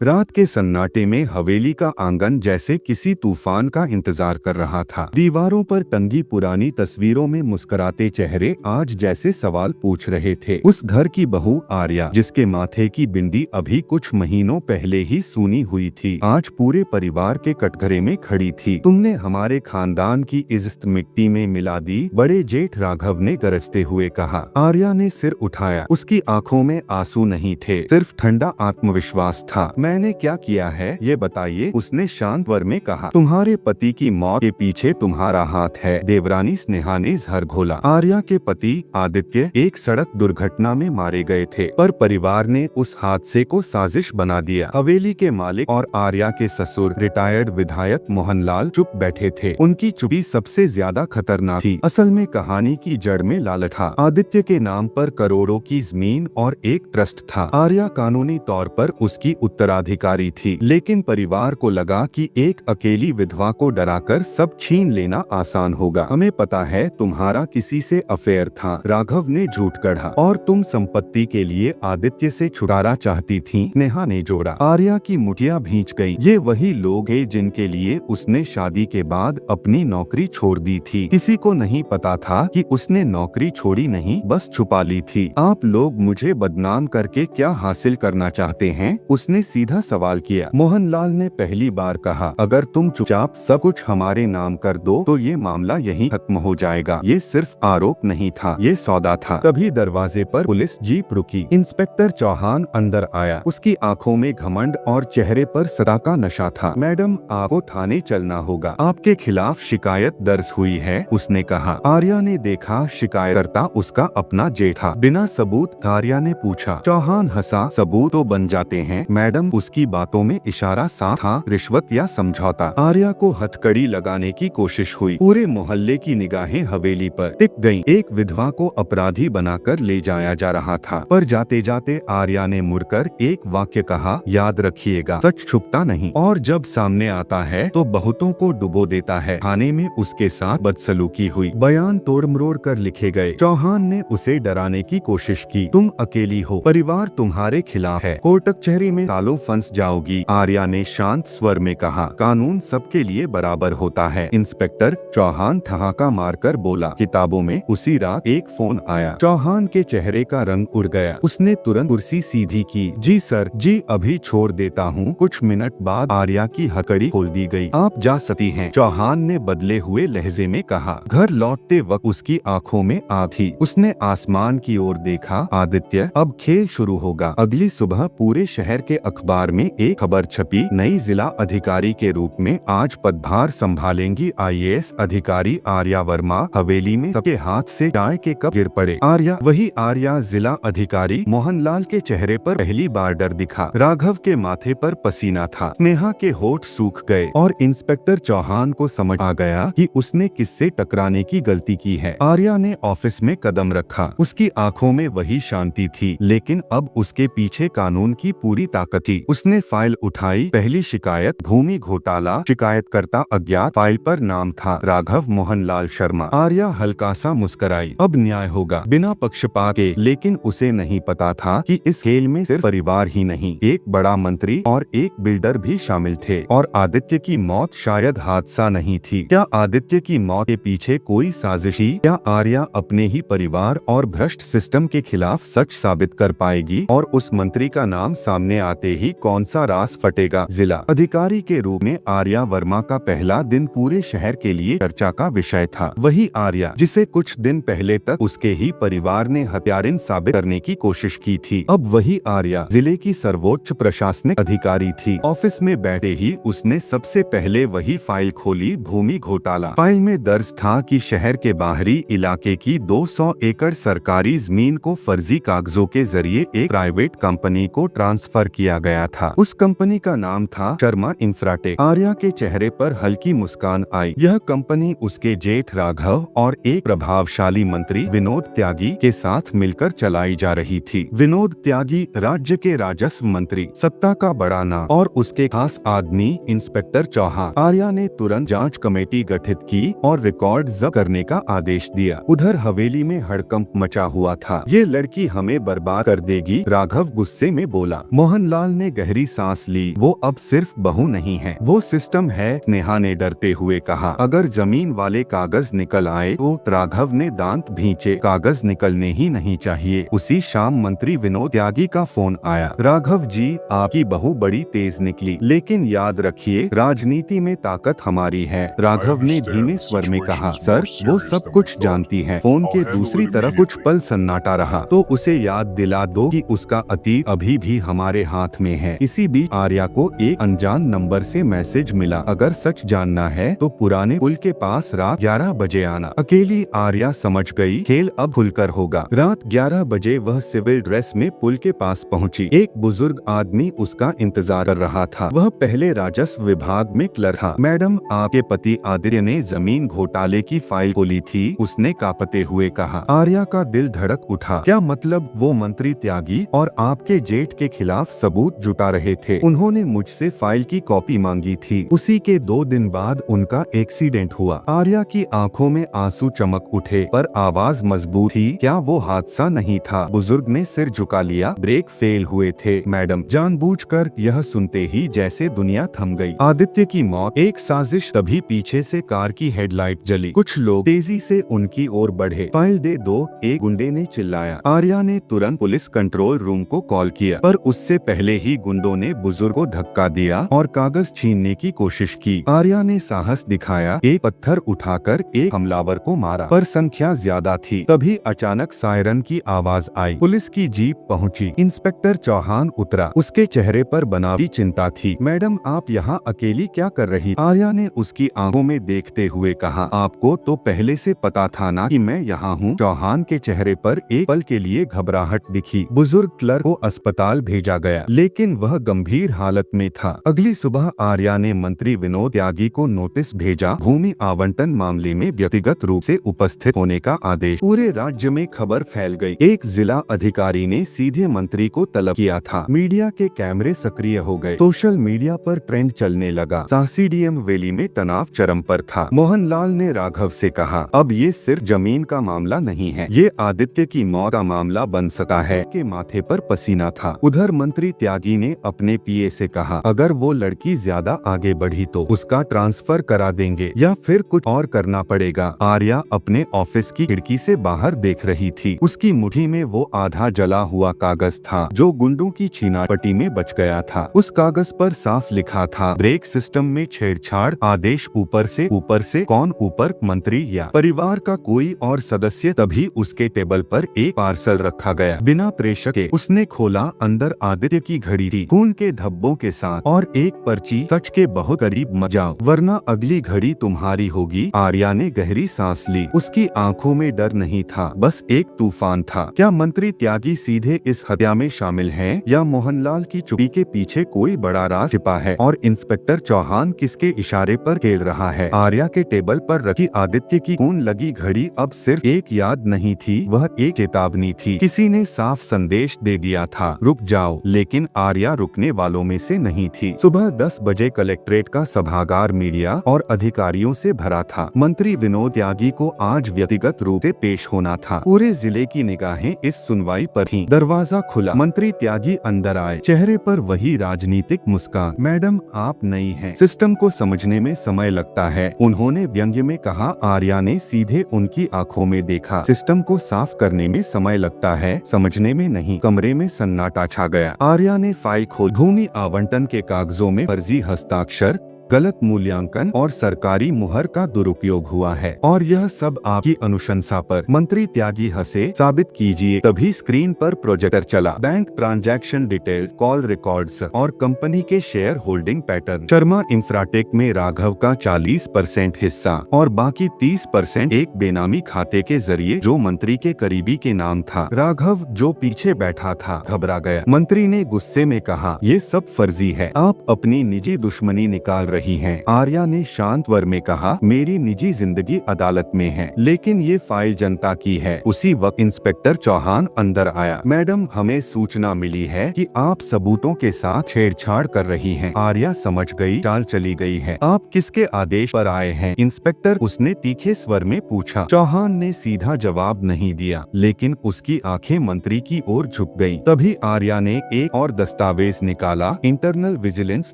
रात के सन्नाटे में हवेली का आंगन जैसे किसी तूफान का इंतजार कर रहा था। दीवारों पर टंगी पुरानी तस्वीरों में मुस्कुराते चेहरे आज जैसे सवाल पूछ रहे थे। उस घर की बहू आर्या, जिसके माथे की बिंदी अभी कुछ महीनों पहले ही सूनी हुई थी, आज पूरे परिवार के कटघरे में खड़ी थी। तुमने हमारे खानदान की इज्जत मिट्टी में मिला दी, बड़े जेठ राघव ने गरजते हुए कहा। आर्या ने सिर उठाया। उसकी आंखों में आंसू नहीं थे, सिर्फ ठंडा आत्मविश्वास था। मैंने क्या किया है ये बताइए, उसने शांत स्वर में कहा। तुम्हारे पति की मौत के पीछे तुम्हारा हाथ है, देवरानी स्नेहा ने जहर घोला। आर्या के पति आदित्य एक सड़क दुर्घटना में मारे गए थे, पर परिवार ने उस हादसे को साजिश बना दिया। हवेली के मालिक और आर्या के ससुर रिटायर्ड विधायक मोहनलाल चुप बैठे थे। उनकी चुप्पी सबसे ज्यादा खतरनाक थी। असल में कहानी की जड़ में लालच था। आदित्य के नाम पर करोड़ों की जमीन और एक ट्रस्ट था। आर्या कानूनी तौर पर उसकी उत्तराधिकारी थी, लेकिन परिवार को लगा कि एक अकेली विधवा को डराकर सब छीन लेना आसान होगा। हमें पता है तुम्हारा किसी से अफेयर था, राघव ने झूठ गढ़ा, और तुम संपत्ति के लिए आदित्य से छुटकारा चाहती थी, नेहा ने जोड़ा। आर्या की मुठिया भींच गई। ये वही लोग हैं जिनके लिए उसने शादी के बाद अपनी नौकरी छोड़ दी थी। किसी को नहीं पता था कि उसने नौकरी छोड़ी नहीं, बस छुपा ली थी। आप लोग मुझे बदनाम करके क्या हासिल करना चाहते हैं? उसने सीधा सवाल किया। मोहनलाल ने पहली बार कहा, अगर तुम चुपचाप सब कुछ हमारे नाम कर दो तो ये मामला यहीं खत्म हो जाएगा। ये सिर्फ आरोप नहीं था, ये सौदा था। तभी दरवाजे पर पुलिस जीप रुकी। इंस्पेक्टर चौहान अंदर आया। उसकी आंखों में घमंड और चेहरे पर सदा का नशा था। मैडम, आपको थाने चलना होगा, आपके खिलाफ शिकायत दर्ज हुई है, उसने कहा। आर्या ने देखा शिकायतकर्ता उसका अपना जेठ था। बिना सबूत? आर्या ने पूछा। चौहान हंसा। सबूत तो बन जाते हैं मैडम। उसकी बातों में इशारा साफ था, रिश्वत या समझौता। आर्या को हथकड़ी लगाने की कोशिश हुई। पूरे मोहल्ले की निगाहें हवेली पर टिक गईं। एक विधवा को अपराधी बनाकर ले जाया जा रहा था, पर जाते जाते आर्या ने मुड़कर एक वाक्य कहा, याद रखिएगा, सच छुपता नहीं, और जब सामने आता है तो बहुतों को डुबो देता है। थाने में उसके साथ बदसलूकी हुई, बयान तोड़ मरोड़ कर लिखे गए। चौहान ने उसे डराने की कोशिश की। तुम अकेली हो, परिवार तुम्हारे खिलाफ है, कोर्ट कचहरी में सालों फंस जाओगी। आर्या ने शांत स्वर में कहा, कानून सबके लिए बराबर होता है। इंस्पेक्टर चौहान ठहाका मारकर बोला। किताबों में उसी रात एक फोन आया। चौहान के चेहरे का रंग उड़ गया। उसने तुरंत कुर्सी सीधी की। जी सर, जी अभी छोड़ देता हूँ। कुछ मिनट बाद आर्या की हथकड़ी खोल दी गई। आप जा सकती हैं, चौहान ने बदले हुए लहजे में कहा। घर लौटते वक्त उसकी आंखों में आग थी। उसने आसमान की ओर देखा। आदित्य, अब खेल शुरू होगा। अगली सुबह पूरे शहर के अखबार में एक खबर छपी, नई जिला अधिकारी के रूप में आज पदभार संभालेंगी आईएएस अधिकारी आर्या वर्मा। हवेली में सबके हाथ से चाय के कप गिर पड़े। आर्या, वही आर्या जिला अधिकारी। मोहनलाल के चेहरे पर पहली बार डर दिखा। राघव के माथे पर पसीना था। स्नेहा के होठ सूख गए, और इंस्पेक्टर चौहान को समझ आ गया कि उसने किससे टकराने की गलती की है। आर्या ने ऑफिस में कदम रखा। उसकी आंखों में वही शांति थी, लेकिन अब उसके पीछे कानून की पूरी ताकत थी। उसने फाइल उठाई। पहली शिकायत, भूमि घोटाला, शिकायतकर्ता अज्ञात। फाइल पर नाम था राघव मोहनलाल शर्मा। आर्या हल्का सा मुस्कुराई। अब न्याय होगा, बिना पक्षपात के। लेकिन उसे नहीं पता था कि इस खेल में सिर्फ परिवार ही नहीं, एक बड़ा मंत्री और एक बिल्डर भी शामिल थे। और आदित्य की मौत शायद हादसा नहीं थी। क्या आदित्य की मौत के पीछे कोई साजिश थी? क्या आर्या अपने ही परिवार और भ्रष्ट सिस्टम के खिलाफ सच साबित कर पाएगी? और उस मंत्री का नाम सामने आते ही कौन सा राज फटेगा? जिला अधिकारी के रूप में आर्या वर्मा का पहला दिन पूरे शहर के लिए चर्चा का विषय था। वही आर्या जिसे कुछ दिन पहले तक उसके ही परिवार ने हत्यारिन साबित करने की कोशिश की थी, अब वही आर्या जिले की सर्वोच्च प्रशासनिक अधिकारी थी। ऑफिस में बैठे ही उसने सबसे पहले वही फाइल खोली, भूमि घोटाला। फाइल में दर्ज था कि शहर के बाहरी इलाके की 200 एकड़ सरकारी जमीन को फर्जी कागजों के जरिए एक प्राइवेट कंपनी को ट्रांसफर किया गया था। उस कंपनी का नाम था शर्मा इंफ्राटेक। आर्या के चेहरे पर हल्की मुस्कान आई। यह कंपनी उसके जेठ राघव और एक प्रभावशाली मंत्री विनोद त्यागी के साथ मिलकर चलाई जा रही थी। विनोद त्यागी राज्य के राजस्व मंत्री, सत्ता का बड़ा नाम, और उसके खास आदमी इंस्पेक्टर चौहान। आर्या ने तुरंत जांच कमेटी गठित की और रिकॉर्ड जब्त करने का आदेश दिया। उधर हवेली में हड़कंप मचा हुआ था। ये लड़की हमें बर्बाद कर देगी, राघव गुस्से में बोला। मोहनलाल ने ने गहरी सांस ली। वो अब सिर्फ बहू नहीं है, वो सिस्टम है। स्नेहा ने डरते हुए कहा, अगर जमीन वाले कागज निकल आए तो? राघव ने दांत भींचे, कागज निकलने ही नहीं चाहिए। उसी शाम मंत्री विनोद त्यागी का फोन आया। राघव जी, आपकी बहू बड़ी तेज निकली, लेकिन याद रखिए राजनीति में ताकत हमारी है। राघव ने धीमे स्वर में कहा, सर वो सब कुछ जानती है। फोन के दूसरी तरफ कुछ पल सन्नाटा रहा। तो उसे याद दिला दो कि उसका अतीत अभी भी हमारे हाथ में है। इसी बीच आर्या को एक अनजान नंबर से मैसेज मिला, अगर सच जानना है तो पुराने पुल के पास रात 11 बजे आना। अकेली आर्या समझ गई, खेल अब खुलकर होगा। रात 11 बजे वह सिविल ड्रेस में पुल के पास पहुंची। एक बुजुर्ग आदमी उसका इंतजार कर रहा था। वह पहले राजस्व विभाग में क्लर्क था। मैडम, आपके पति आदित्य ने जमीन घोटाले की फाइल खोली थी, उसने कांपते हुए कहा। आर्या का दिल धड़क उठा। क्या मतलब? वो मंत्री त्यागी और आपके जेठ के खिलाफ सबूत जुटा रहे थे। उन्होंने मुझसे फाइल की कॉपी मांगी थी। उसी के 2 दिन बाद उनका एक्सीडेंट हुआ। आर्या की आंखों में आंसू चमक उठे, पर आवाज मजबूत थी। क्या वो हादसा नहीं था? बुजुर्ग ने सिर झुका लिया। ब्रेक फेल हुए थे मैडम। जानबूझकर। यह सुनते ही जैसे दुनिया थम गई। आदित्य की मौत एक साजिश। तभी पीछे से कार की हेडलाइट जली। कुछ लोग तेजी से उनकी ओर बढ़े। फाइल दे दो, एक गुंडे ने चिल्लाया। आर्या ने तुरंत पुलिस कंट्रोल रूम को कॉल किया, पर उससे पहले ही गुंडों ने बुजुर्ग को धक्का दिया और कागज छीनने की कोशिश की। आर्या ने साहस दिखाया, एक पत्थर उठाकर एक हमलावर को मारा, पर संख्या ज्यादा थी। तभी अचानक सायरन की आवाज आई। पुलिस की जीप पहुंची। इंस्पेक्टर चौहान उतरा। उसके चेहरे पर बनावटी चिंता थी। मैडम, आप यहाँ अकेली क्या कर रही? आर्या ने उसकी आंखों में देखते हुए कहा, आपको तो पहले से पता था ना कि मैं यहाँ हूँ। चौहान के चेहरे पर एक पल के लिए घबराहट दिखी। बुजुर्ग क्लर्क को अस्पताल भेजा गया, लेकिन वह गंभीर हालत में था। अगली सुबह आर्या ने मंत्री विनोद त्यागी को नोटिस भेजा, भूमि आवंटन मामले में व्यक्तिगत रूप से उपस्थित होने का आदेश। पूरे राज्य में खबर फैल गई। एक जिला अधिकारी ने सीधे मंत्री को तलब किया था। मीडिया के कैमरे सक्रिय हो गए। सोशल मीडिया पर ट्रेंड चलने लगा। सासीडीएम वैली में तनाव चरम पर था। मोहनलाल ने राघव से कहा, अब ये सिर्फ जमीन का मामला नहीं है, ये आदित्य की मौत का मामला बन सकता है। के माथे पर पसीना था। उधर मंत्री त्यागी ने अपने पीए से कहा, अगर वो लड़की ज्यादा आगे बढ़ी तो उसका ट्रांसफर करा देंगे या फिर कुछ और करना पड़ेगा। आर्या अपने ऑफिस की खिड़की से बाहर देख रही थी। उसकी मुट्ठी में वो आधा जला हुआ कागज था जो गुंडों की छीनापटी में बच गया था। उस कागज पर साफ लिखा था, ब्रेक सिस्टम में छेड़छाड़, आदेश ऊपर से। कौन ऊपर? मंत्री या परिवार का कोई और सदस्य? तभी उसके टेबल पर एक पार्सल रखा गया। बिना प्रेशर के उसने खोला। अंदर आदित्य की घड़ी थी, खून के धब्बों के साथ, और एक पर्ची, सच के बहुत करीब मत जाओ वरना अगली घड़ी तुम्हारी होगी। आर्या ने गहरी सांस ली। उसकी आंखों में डर नहीं था, बस एक तूफान था। क्या मंत्री त्यागी सीधे इस हत्या में शामिल है, या मोहनलाल की चुप्पी के पीछे कोई बड़ा राज छिपा है? और इंस्पेक्टर चौहान किसके इशारे पर खेल रहा है? आर्या के टेबल पर रखी आदित्य की खून लगी घड़ी अब सिर्फ एक याद नहीं थी, वह एक चेतावनी थी। किसी ने साफ संदेश दे दिया था, रुक जाओ। लेकिन आर्या रुकने वालों में से नहीं थी। सुबह 10 बजे कलेक्ट्रेट का सभागार मीडिया और अधिकारियों से भरा था। मंत्री विनोद त्यागी को आज व्यक्तिगत रूप से पेश होना था। पूरे जिले की निगाहें इस सुनवाई पर थीं। दरवाजा खुला। मंत्री त्यागी अंदर आए। चेहरे पर वही राजनीतिक मुस्कान। मैडम, आप नई हैं, सिस्टम को समझने में समय लगता है, उन्होंने व्यंग्य में कहा। आर्या ने सीधे उनकी आंखों में देखा। सिस्टम को साफ करने में समय लगता है, समझने में नहीं। कमरे में सन्नाटा छा गया। आर्या ने फाइल खोली। भूमि आवंटन के कागजों में फर्जी हस्ताक्षर, गलत मूल्यांकन और सरकारी मुहर का दुरुपयोग हुआ है, और यह सब आपकी अनुशंसा पर। मंत्री त्यागी हंसे। साबित कीजिए। तभी स्क्रीन पर प्रोजेक्टर चला। Bank transaction details, call records और कंपनी के share holding pattern. Sharma Infratech में राघव का 40% हिस्सा और बाकी 30% एक बेनामी खाते के जरिए जो मंत्री के करीबी के नाम था। राघव, जो पीछे बैठा था, घबरा गया। मंत्री ने गुस्से में कहा, ये सब फर्जी है, आप अपनी निजी दुश्मनी निकाल रही हैं। आर्या ने शांत स्वर में कहा, मेरी निजी जिंदगी अदालत में है, लेकिन ये फाइल जनता की है। उसी वक्त इंस्पेक्टर चौहान अंदर आया। मैडम, हमें सूचना मिली है कि आप सबूतों के साथ छेड़छाड़ कर रही हैं। आर्या समझ गई, चाल चली गई है। आप किसके आदेश पर आए हैं इंस्पेक्टर? उसने तीखे स्वर में पूछा। चौहान ने सीधा जवाब नहीं दिया, लेकिन उसकी आंखें मंत्री की ओर झुक गईं। तभी आर्या ने एक और दस्तावेज निकाला, internal vigilance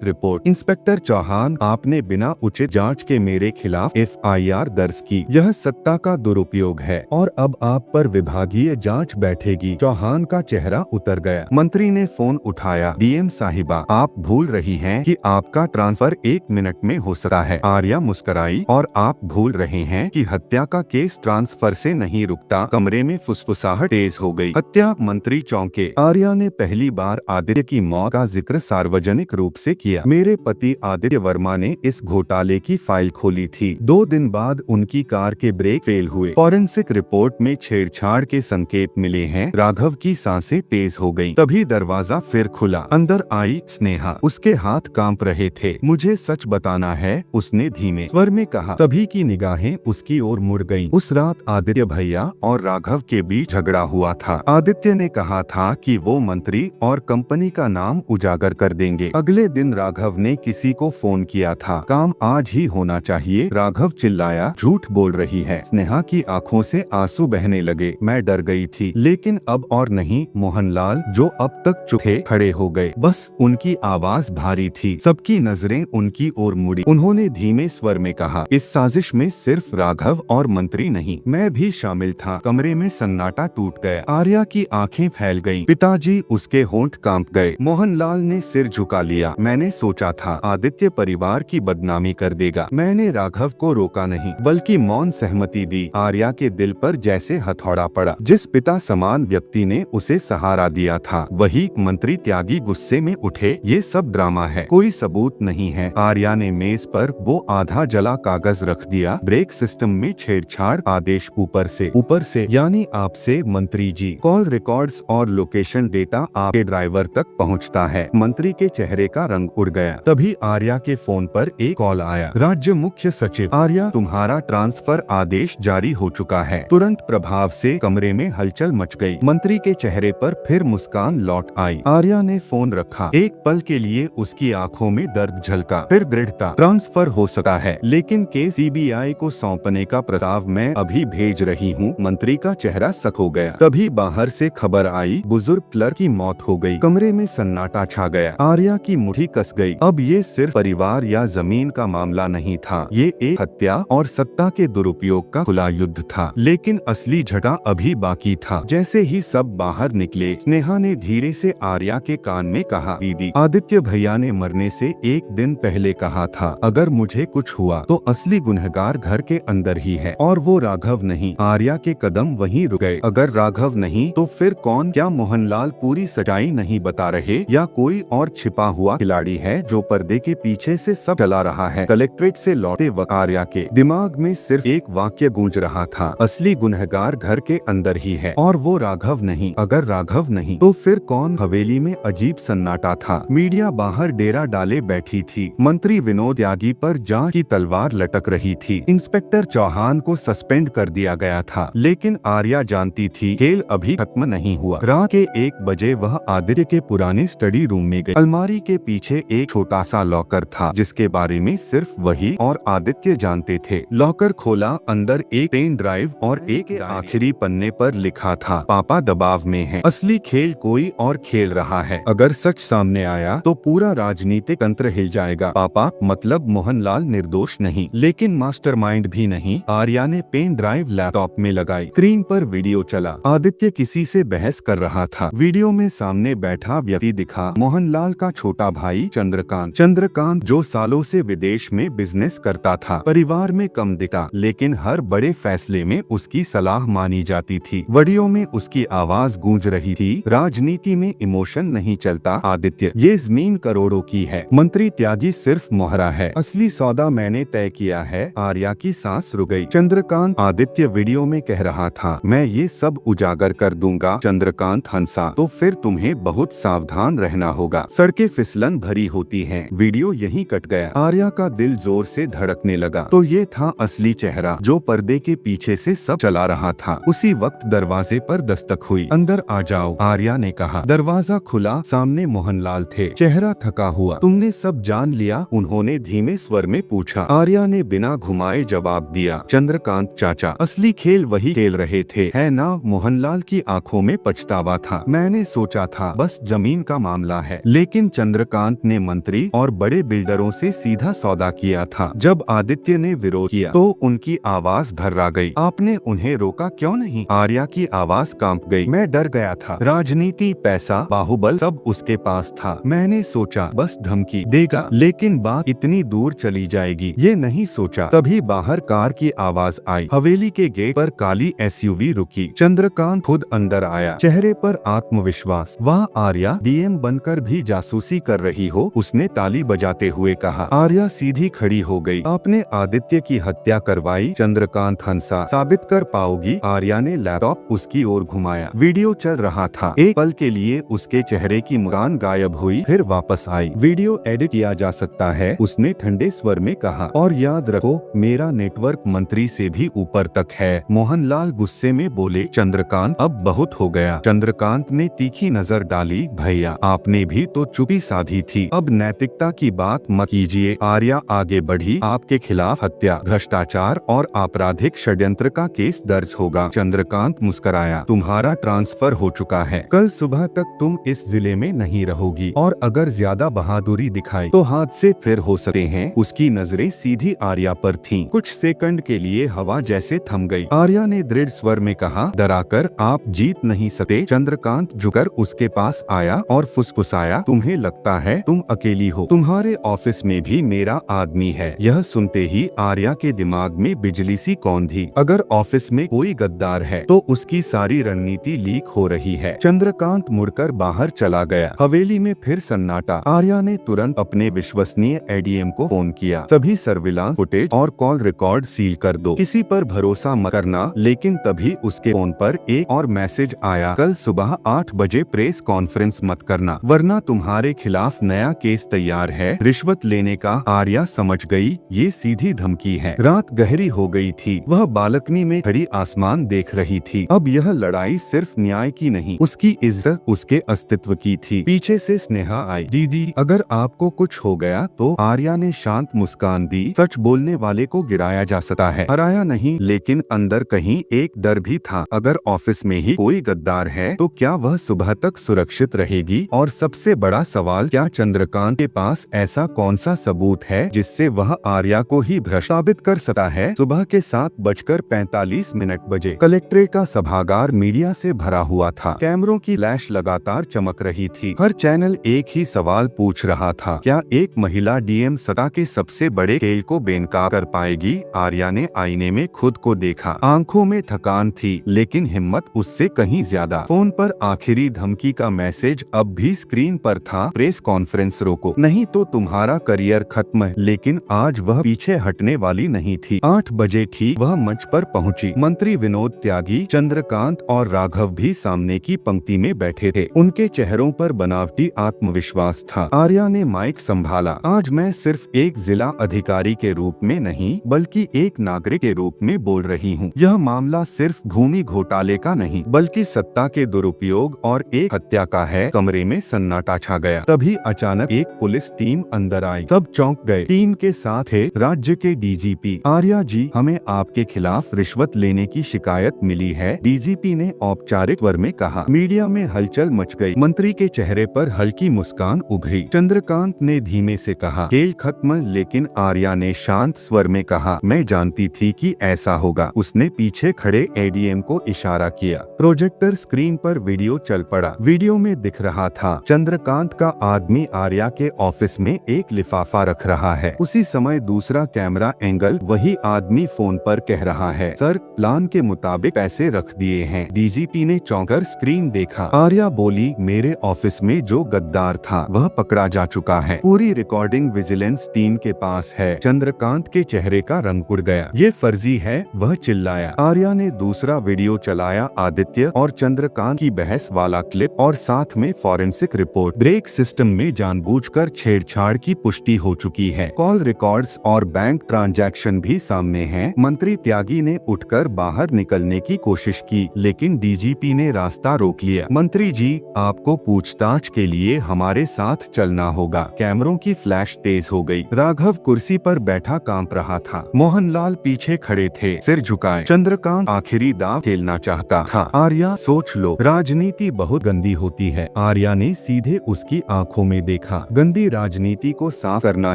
report. Inspector Chauhan, आपने बिना उचित जांच के मेरे खिलाफ FIR दर्ज की। यह सत्ता का दुरुपयोग है और अब आप पर विभागीय जांच बैठेगी। चौहान का चेहरा उतर गया। मंत्री ने फोन उठाया। DM साहिबा, आप भूल रही हैं कि आपका ट्रांसफर 1 मिनट में हो सकता है। आर्या मुस्कुराई, और आप भूल रहे हैं कि हत्या का केस ट्रांसफर से नहीं रुकता। कमरे में फुसफुसाहट तेज हो गई। हत्या? मंत्री चौंके। आर्या ने पहली बार आदित्य की मौत का जिक्र सार्वजनिक रूप से किया। मेरे पति आदित्य वर्मा ने इस घोटाले की फाइल खोली थी। 2 दिन बाद उनकी कार के ब्रेक फेल हुए। फॉरेंसिक रिपोर्ट में छेड़छाड़ के संकेत मिले हैं। राघव की सांसें तेज हो गईं। तभी दरवाजा फिर खुला। अंदर आई स्नेहा। उसके हाथ कांप रहे थे। मुझे सच बताना है, उसने धीमे स्वर में कहा। तभी की निगाहें उसकी ओर मुड़ गईं। उस रात आदित्य भैया और राघव के बीच झगड़ा हुआ था। आदित्य ने कहा था कि वो मंत्री और कंपनी का नाम उजागर कर देंगे। अगले दिन राघव ने किसी को फोन किया था, काम आज ही होना चाहिए। राघव चिल्लाया, झूठ बोल रही है। स्नेहा की आंखों से आंसू बहने लगे। मैं डर गई थी, लेकिन अब और नहीं। मोहनलाल, जो अब तक चुप थे, खड़े हो गए। बस उनकी आवाज भारी थी। सबकी नजरें उनकी ओर मुड़ी। उन्होंने धीमे स्वर में कहा, इस साजिश में सिर्फ राघव और मंत्री नहीं, मैं भी शामिल था। कमरे में सन्नाटा टूट गया। आर्या की आंखें फैल गईं। पिताजी, उसके होंठ कांप गए। मोहनलाल ने सिर झुका लिया। मैंने सोचा था आदित्य परिवार की बदनामी कर देगा। मैंने राघव को रोका नहीं, बल्कि मौन सहमति दी। आर्या के दिल पर जैसे हथौड़ा पड़ा। जिस पिता समान व्यक्ति ने उसे सहारा दिया था, वही मंत्री त्यागी गुस्से में उठे। ये सब ड्रामा है, कोई सबूत नहीं है। आर्या ने मेज पर वो आधा जला कागज रख दिया। ब्रेक सिस्टम में छेड़छाड़, आदेश ऊपर से यानी आपसे मंत्री जी। कॉल रिकॉर्ड्स और लोकेशन डेटा आपके ड्राइवर तक पहुंचता है। मंत्री के चेहरे का रंग उड़ गया। तभी आर्या के फोन पर एक कॉल आया। राज्य मुख्य सचिव। आर्या, तुम्हारा ट्रांसफर आदेश जारी हो चुका है। तुरंत प्रभाव से कमरे में हलचल मच गई। मंत्री के चेहरे पर फिर मुस्कान लौट आई। आर्या ने फोन रखा। एक पल के लिए उसकी आंखों में दर्द झलका, फिर दृढ़ता। ट्रांसफर हो सकता है, लेकिन केस CBI को सौंपने का प्रस्ताव मैं अभी भेज रही हूँ। मंत्री का चेहरा सक हो गया। तभी बाहर से खबर आई, बुजुर्ग क्लर्क की मौत हो गई। कमरे में सन्नाटा छा गया। आर्या की मुट्ठी कस गई। अब ये सिर्फ परिवार या जमीन का मामला नहीं था, ये एक हत्या और सत्ता के दुरुपयोग का खुला युद्ध था। लेकिन असली झगड़ा अभी बाकी था। जैसे ही सब बाहर निकले, स्नेहा ने धीरे से आर्या के कान में कहा, दीदी, आदित्य भैया ने मरने से 1 दिन पहले कहा था, अगर मुझे कुछ हुआ तो असली गुनहगार घर के अंदर ही है, और वो राघव नहीं। आर्या के कदम वहीं रुक गए। अगर राघव नहीं तो फिर कौन? क्या मोहनलाल पूरी सच्चाई नहीं बता रहे, या कोई और छिपा हुआ खिलाड़ी है जो पर्दे के पीछे से सब चला रहा है? कलेक्ट्रेट से लौटे वक्त आर्या के दिमाग में सिर्फ एक वाक्य गूंज रहा था, असली गुनहगार घर के अंदर ही है, और वो राघव नहीं। अगर राघव नहीं तो फिर कौन? हवेली में अजीब सन्नाटा था। मीडिया बाहर डेरा डाले बैठी थी। मंत्री विनोद त्यागी पर जांच की तलवार लटक रही थी। इंस्पेक्टर चौहान को सस्पेंड कर दिया गया था, लेकिन आर्या जानती थी खेल अभी खत्म नहीं हुआ। रात के 1 बजे वह आदित्य के पुराने स्टडी रूम में गई। अलमारी के पीछे एक छोटा सा लॉकर था, जिसके बारे में सिर्फ वही और आदित्य जानते थे। लॉकर खोला, अंदर एक पेन ड्राइव और एक आखिरी पन्ने पर लिखा था, पापा दबाव में है, असली खेल कोई और खेल रहा है। अगर सच सामने आया तो पूरा राजनीतिक तंत्र हिल जाएगा। पापा मतलब मोहनलाल निर्दोष नहीं, लेकिन मास्टरमाइंड भी नहीं। आर्या ने पेन ड्राइव लैपटॉप में लगाई। स्क्रीन पर वीडियो चला। आदित्य किसी से बहस कर रहा था। वीडियो में सामने बैठा व्यक्ति दिखा, मोहनलाल का छोटा भाई चंद्रकांत, जो सालों से विदेश में बिजनेस करता था। परिवार में कम दिखा, लेकिन हर बड़े फैसले में उसकी सलाह मानी जाती थी। वीडियो में उसकी आवाज गूंज रही थी, राजनीति में इमोशन नहीं चलता आदित्य, ये जमीन करोड़ों की है। मंत्री त्यागी सिर्फ मोहरा है, असली सौदा मैंने तय किया है। आर्या की सांस रुक गई। चंद्रकांत, आदित्य वीडियो में कह रहा था, मैं ये सब उजागर कर दूंगा। चंद्रकांत हंसा, तो फिर तुम्हें बहुत सावधान रहना होगा, सड़कें फिसलन भरी होती हैं। वीडियो यहीं कट गया। आर्या का दिल जोर से धड़कने लगा। तो ये था असली चेहरा जो पर्दे के पीछे से सब चला रहा था। उसी वक्त दरवाजे पर दस्तक हुई। अंदर आ जाओ, आर्या ने कहा। दरवाजा खुला, सामने मोहनलाल थे, चेहरा थका हुआ। तुमने सब जान लिया? उन्होंने धीमे स्वर में पूछा। आर्या ने बिना घुमाए जवाब दिया। चंद्रकांत चाचा असली खेल वही खेल रहे थे, है ना? मोहनलाल की आंखों में पछतावा था। मैंने सोचा था बस जमीन का मामला है, लेकिन चंद्रकांत ने मंत्री और बड़े बिल्डरों से सीधा सौदा किया था। जब आदित्य ने विरोध किया तो उनकी आवाज भर्रा गई। आपने उन्हें रोका क्यों नहीं? आर्या की आवाज कांप गई। मैं डर गया था। राजनीति, पैसा, बाहुबल सब उसके पास था। मैंने सोचा बस धमकी देगा, लेकिन बात इतनी दूर चली जाएगी ये नहीं सोचा। तभी बाहर कार की आवाज आई। हवेली के गेट पर काली एसयूवी रुकी। चंद्रकांत खुद अंदर आया, चेहरे पर आत्मविश्वास। वाह आर्या, डीएम बनकर भी जासूसी कर रही हो, उसने ताली बजाते हुए कहा। आर्या सीधी खड़ी हो गई। आपने आदित्य की हत्या करवाई? चंद्रकांत हंसा। साबित कर पाओगी? आर्या ने लैपटॉप उसकी ओर घुमाया। वीडियो चल रहा था। एक पल के लिए उसके चेहरे की मुस्कान गायब हुई, फिर वापस आई। वीडियो एडिट किया जा सकता है, उसने ठंडे स्वर में कहा। और याद रखो, मेरा नेटवर्क मंत्री से भी ऊपर तक है। मोहनलाल गुस्से में बोले। चंद्रकांत अब बहुत हो गया। चंद्रकांत ने तीखी नजर डाली। भैया आपने भी तो चुप्पी साधी थी, अब नैतिकता की बात मत कीजिए। आर्या आगे बढ़ी। आपके खिलाफ हत्या, भ्रष्टाचार और आपराधिक षड्यंत्र का केस दर्ज होगा। चंद्रकांत मुस्कुराया। तुम्हारा ट्रांसफर हो चुका है, कल सुबह तक तुम इस जिले में नहीं रहोगी, और अगर ज्यादा बहादुरी दिखाई तो हादसे फिर हो सकते हैं। उसकी नजरें सीधी आर्या पर थीं। कुछ सेकंड के लिए हवा जैसे थम गई। आर्या ने दृढ़ स्वर में कहा, डराकर आप जीत नहीं सकते। चंद्रकांत झुककर उसके पास आया और फुसफुसाया, तुम्हें लगता है तुम अकेली हो? तुम्हारे ऑफिस में भी मेरा आदमी है। यह सुनते ही आर्या के दिमाग में बिजली सी कौंध दी। अगर ऑफिस में कोई गद्दार है तो उसकी सारी रणनीति लीक हो रही है। चंद्रकांत मुड़कर बाहर चला गया। हवेली में फिर सन्नाटा। आर्या ने तुरंत अपने विश्वसनीय एडीएम को फोन किया। सभी सर्विलांस फुटेज और कॉल रिकॉर्ड सील कर दो, किसी पर भरोसा मत करना। लेकिन तभी उसके फोन पर एक और मैसेज आया, कल सुबह 8 बजे प्रेस कॉन्फ्रेंस मत करना, वरना तुम्हारे खिलाफ नया केस तैयार है, रिश्वत लेने का। आर्या समझ गई ये सीधी धमकी है। रात गहरी हो गई थी। वह बालकनी में खड़ी आसमान देख रही थी। अब यह लड़ाई सिर्फ न्याय की नहीं, उसकी इज्जत, उसके अस्तित्व की थी। पीछे से स्नेहा आई। दीदी अगर आपको कुछ हो गया तो? आर्या ने शांत मुस्कान दी। सच बोलने वाले को गिराया जा सकता है, हराया नहीं। लेकिन अंदर कहीं एक डर भी था, अगर ऑफिस में ही कोई गद्दार है तो क्या वह सुबह तक सुरक्षित रहेगी? और सबसे बड़ा सवाल, क्या चंद्रकांत के पास ऐसा कौन सा सबूत है जिससे वह आर्या को ही भ्रष्ट साबित कर सकता है? सुबह के 7:45 बजे कलेक्ट्रेट का सभागार मीडिया से भरा हुआ था। कैमरों की फ्लैश लगातार चमक रही थी। हर चैनल एक ही सवाल पूछ रहा था, क्या एक महिला डीएम सत्ता के सबसे बड़े खेल को बेनकाब कर पाएगी? आर्या ने आईने में खुद को देखा। आंखों में थकान थी, लेकिन हिम्मत उससे कहीं ज्यादा। फोन पर आखिरी धमकी का मैसेज अब भी स्क्रीन पर था, प्रेस कॉन्फ्रेंस रोको, नहीं तो तुम्हारा करियर खत्म है। लेकिन आज वह पीछे हटने वाली नहीं थी। 8 बजे ठीक वह मंच पर पहुंची। मंत्री विनोद त्यागी, चंद्रकांत और राघव भी सामने की पंक्ति में बैठे थे। उनके चेहरों पर बनावटी आत्मविश्वास था। आर्या ने माइक संभाला। आज मैं सिर्फ एक जिला अधिकारी के रूप में नहीं, बल्कि एक नागरिक के रूप में बोल रही हूँ। यह मामला सिर्फ भूमि घोटाले का नहीं, बल्कि सत्ता के दुरुपयोग और एक हत्या का है। कमरे में सन्नाटा छा गया। तभी अचानक एक पुलिस टीम अंदर आई। सब चौंक गए। टीम के साथ थे राज्य के डीजीपी। आर्या जी, हमें आपके खिलाफ रिश्वत लेने की शिकायत मिली है, डीजीपी ने औपचारिक स्वर में कहा। मीडिया में हलचल मच गई। मंत्री के चेहरे पर हल्की मुस्कान उभरी। चंद्रकांत ने धीमे से कहा, खेल खत्म। लेकिन आर्या ने शांत स्वर में कहा, मैं जानती थी कि ऐसा होगा। उसने पीछे खड़े एडीएम को इशारा किया। प्रोजेक्टर स्क्रीन पर वीडियो चल पड़ा। वीडियो में दिख रहा था चंद्रकांत का आदमी आर्या के ऑफिस में एक लिफाफा रख रहा है। उसी समय दूसरा कैमरा एंगल वही आदमी फोन पर कह रहा है, सर प्लान के मुताबिक पैसे रख दिए हैं। डीजीपी ने चौंकर स्क्रीन देखा। आर्या बोली, मेरे ऑफिस में जो गद्दार था वह पकड़ा जा चुका है। पूरी रिकॉर्डिंग विजिलेंस टीम के पास है। चंद्रकांत के चेहरे का रंग उड़ गया। ये फर्जी है, वह चिल्लाया। आर्या ने दूसरा वीडियो चलाया, आदित्य और चंद्रकांत की बहस वाला क्लिप और साथ में फॉरेंसिक रिपोर्ट। ब्रेक सिस्टम में जानबूझकर छेड़छाड़ की पुष्टि हो चुकी है। कॉल रिकॉर्ड्स और बैंक ट्रांजैक्शन भी सामने हैं। मंत्री त्यागी ने उठकर बाहर निकलने की कोशिश की, लेकिन डीजीपी ने रास्ता रोक लिया। मंत्री जी, आपको पूछताछ के लिए हमारे साथ चलना होगा। कैमरों की फ्लैश तेज हो गई। राघव कुर्सी पर बैठा कांप रहा था। मोहनलाल पीछे खड़े थे, सिर झुकाए। चंद्रकांत आखिरी दांव खेलना चाहता था। आर्या, सोच लो, राजनीति बहुत गंदी होती है। आर्या ने सीधे उसकी आंखों में देखा। गंदी राजनीति को साफ करना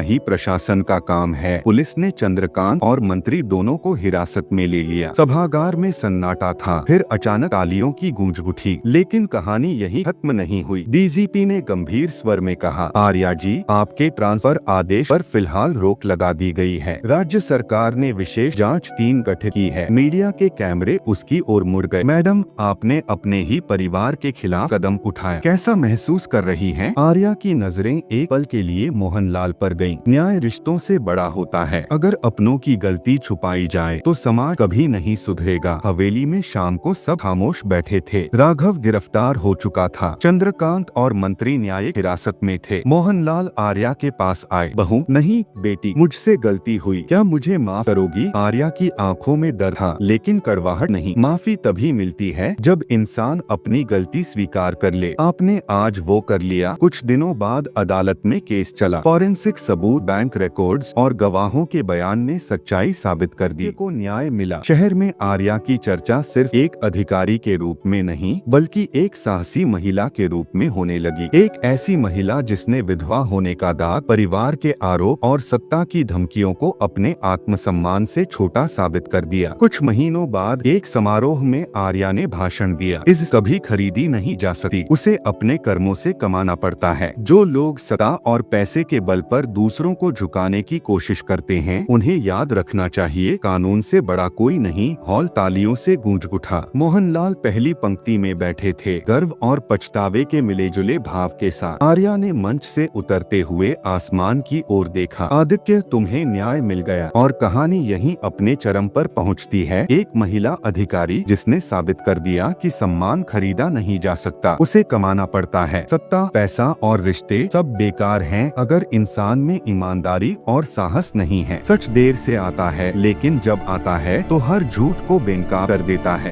ही प्रशासन का काम है। पुलिस ने चंद्रकांत और मंत्री दोनों को हिरासत में ले लिया। सभागार में सन्नाटा था। फिर अचानक तालियों की गूंज उठी। लेकिन कहानी यही खत्म नहीं हुई। डीजीपी ने गंभीर स्वर में कहा, आर्या जी, आपके ट्रांसफर आदेश पर फिलहाल रोक लगा दी गई है। राज्य सरकार ने विशेष जांच टीम गठित की है। मीडिया के कैमरे उसकी ओर मुड़ गए। मैडम, आपने अपने ही परिवार के खिलाफ कदम उठाया, कैसा महसूस कर रही हैं? आर्या की नजरें एक पल के लिए मोहनलाल पर गईं। न्याय रिश्तों से बड़ा होता है। अगर अपनों की गलती छुपाई जाए तो समाज कभी नहीं सुधरेगा। हवेली में शाम को सब खामोश बैठे थे। राघव गिरफ्तार हो चुका था। चंद्रकांत और मंत्री न्यायिक हिरासत में थे। मोहनलाल आर्या के पास आए। बहू, नहीं बेटी, मुझसे गलती हुई, क्या मुझे माफ करोगी? आर्या की आंखों में दर्द था, लेकिन कड़वाहट नहीं। माफी तभी मिलती है जब इंसान अपनी गलती स्वीकार कर ले। आपने आज वो कर लिया। कुछ दिनों बाद अदालत में केस चला। फॉरेंसिक सबूत, बैंक रिकॉर्ड्स और गवाहों के बयान ने सच्चाई साबित कर दी। को न्याय मिला। शहर में आर्या की चर्चा सिर्फ एक अधिकारी के रूप में नहीं, बल्कि एक साहसी महिला के रूप में होने लगी। एक ऐसी महिला जिसने विधवा होने का दाग, परिवार के आरोप और सत्ता की धमकियों को अपने आत्मसम्मान से छोटा साबित कर दिया। कुछ महीनों बाद एक समारोह में आर्या ने भाषण दिया, इस कभी खरीदी नहीं जा सकती, उसे अपने कर्मों से कमाना पड़ता है। जो लोग सत्ता और पैसे के बल पर दूसरों को झुकाने की कोशिश करते हैं, उन्हें याद रखना चाहिए, कानून से बड़ा कोई नहीं। हॉल तालियों से गूंज उठा। मोहनलाल पहली पंक्ति में बैठे थे, गर्व और पछतावे के मिले-जुले भाव के साथ। आर्या ने मंच से उतरते हुए आसमान की ओर देखा। आदित्य, तुम्हें न्याय मिल गया। और कहानी यहीं अपने चरम पर पहुंचती है। एक महिला अधिकारी जिसने साबित कर दिया कि सम्मान खरीदा नहीं जा सकता, उसे कमाना पड़ता है। सत्ता, पैसा और रिश्ते सब बेकार हैं अगर इंसान में ईमानदारी और साहस नहीं है। सच देर से आता है, लेकिन जब आता है तो हर झूठ को बेनकाब कर देता है।